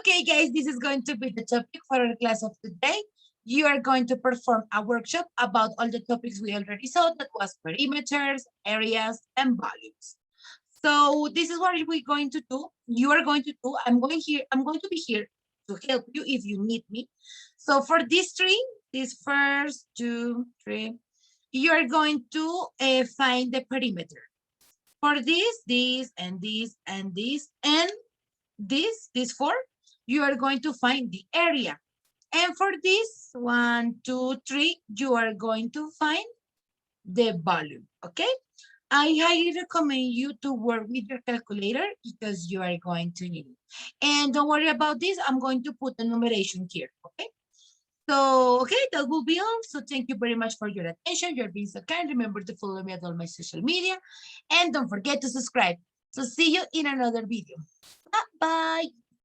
Okay, guys, this is going to be the topic for our class of today. You are going to perform a workshop about all the topics we already saw, that was perimeters, areas, and volumes. So this is what we're going to do. You are going to do. I'm going to be here to help you if you need me. So for this three, this first, two, three, you are going to find the perimeter. For this, and this, and this, and this four, you are going to find the area. And for this, one, two, three, you are going to find the volume, okay? I highly recommend you to work with your calculator because you are going to need it. And don't worry about this, I'm going to put the numeration here, okay? So, okay, that will be all. So thank you very much for your attention. You're being so kind. Remember to follow me at all my social media. And don't forget to subscribe. So see you in another video. Bye-bye.